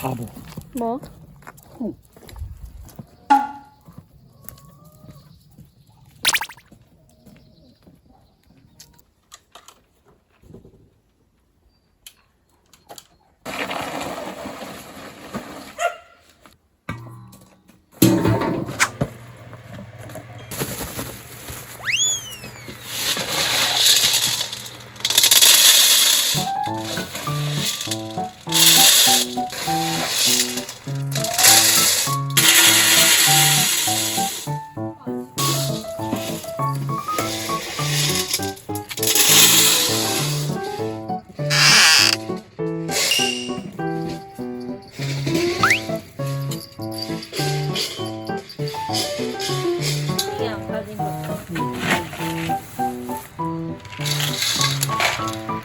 바보. 뭐? 이게 안 빠진 거.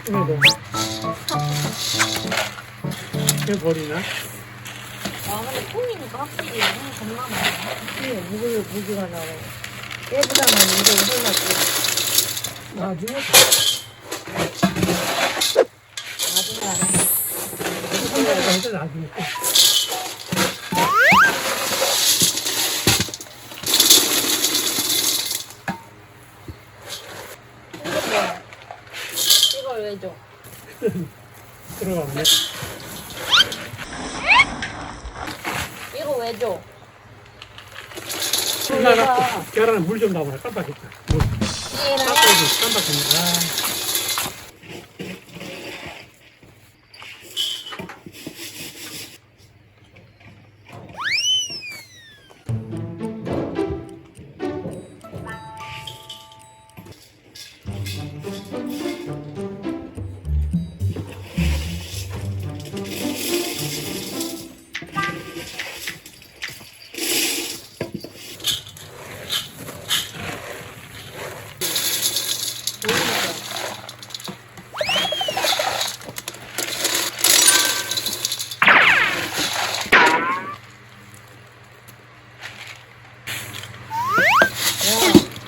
이거 이거 버리나? 아 근데 콩이니까 확실히 향이 겁나 나네. 무기가 나고 깨보다는 이거 흘렀지. 나중에 나중에 알아. 선배가 해서 나중에. 이걸 왜 줘? 들어가네. 이거 왜 줘? 계란에 물 좀 넣어봐. 깜빡했다. 물. 깜빡했네.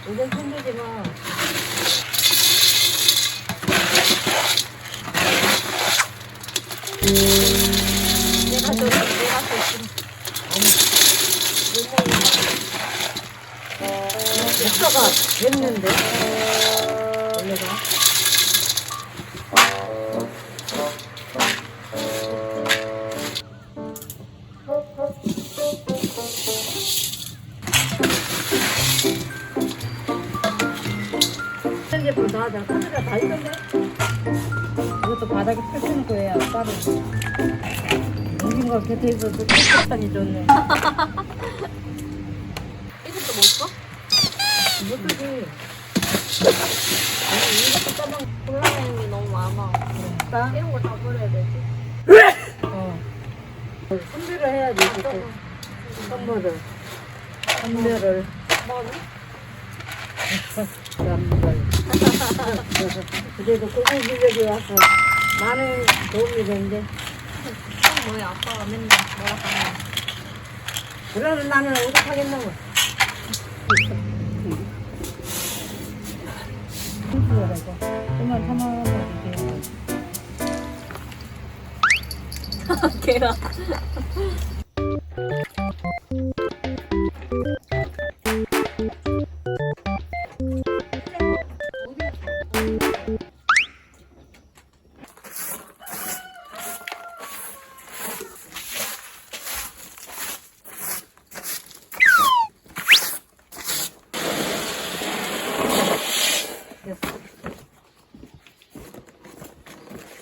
이건 힘들지 마. 내가 줘. 내가 줘. 역사가 됐는데. 원래가. 제품 다 하자. 소리가 다 있던데? 이것도 바닥에 펼쳐놓고 해야 따로. 옮긴 거 곁에 있어도 깨끗하니 좋네. 이것도 못 써? 이것도지. 아니 이것도 까만 골라내는 게 너무 많아. 나? 이런 걸 다 버려야 되지. 어. 선별을 해야지, 이렇게. 선물을. 선별을. 뭐는? 선별. 그래도 고급 실력이 와서 많은 도움이 된대. 그럼 뭐야 아빠가 맨날 뭐라 하냐. 그러면 나는 오죽하겠나고. 그만 3만 원만 주세요. 걔가.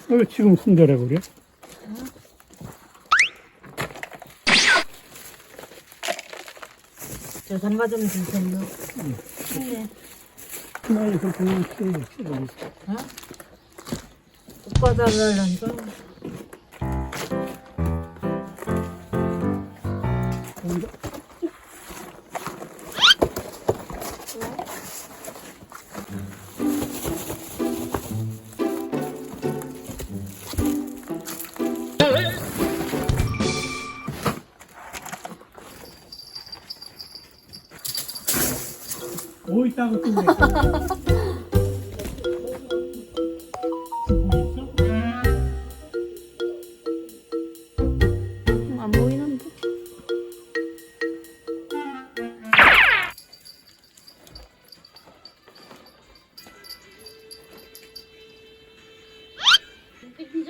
왜 지금 순절해 그래? 저 잠바 좀 줄 텐데. 네. 나이 그렇게는 키우고 어? 오빠 달라니까. 뭐 있다고 쓰네.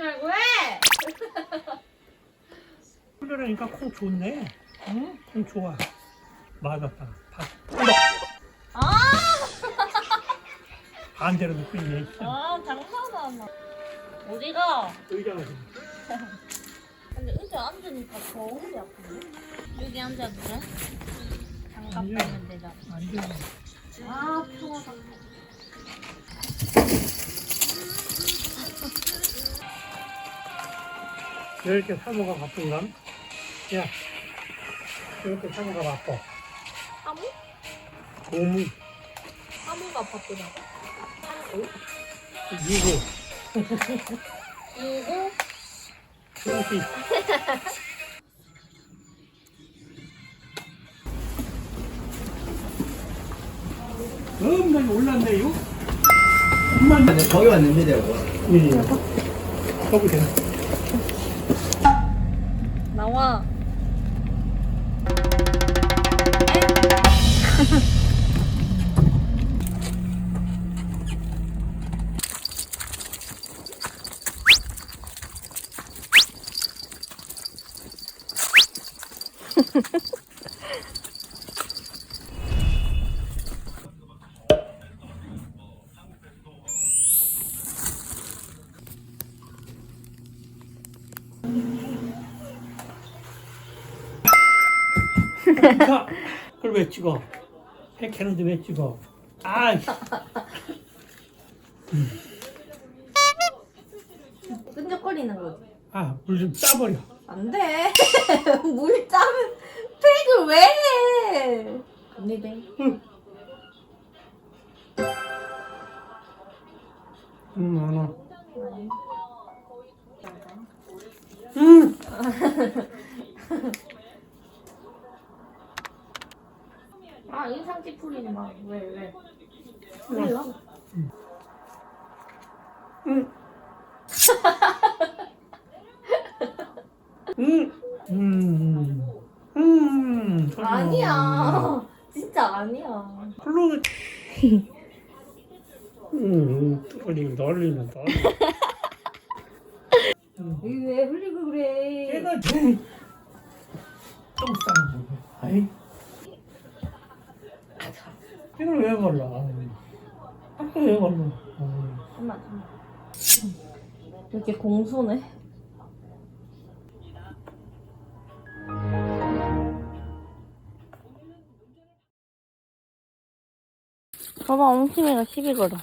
말고 해. 그러니까 콩 좋네. 응? 콩 좋아. 맞았다. 아, 반대로 넣고 있네. 장난하나. 어디가? 의자가 좀. 근데 의자 앉으니까 더 허리 아프네. 여기 앉아도 돼? 장갑 빼면 되잖아. 안 돼. 아, 피곤하다. 이렇게 사모가 바쁜가? 야, 이렇게 사모가 바빠. 사무? 고무, 사무가 바쁘다고? 사무? 유고, 유고? 충치. 엄청 올랐네요. 엄만 근데 거기 왔는데 내가 예. 거기 돼. 나와. 자, 그걸 왜 찍어? 해캐는데 왜 찍어? 아, 끈적거리는 거지. 물 좀 짜버려. 안 돼. 물 짜면 팩을 왜 해? 언니들. 안 아, 인상 찌푸리지 마. 왜? 몰라. 아니야. 진짜 아니야. 그러고 널리면 왜 흘리고 그래? 얘가 좀 싸는 거야. 아이, 이걸 왜 걸라? 아까 왜 걸라? 잠깐만. 이렇게 공손해? 봐봐, 엉치미가 시비 걸어.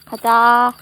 가자.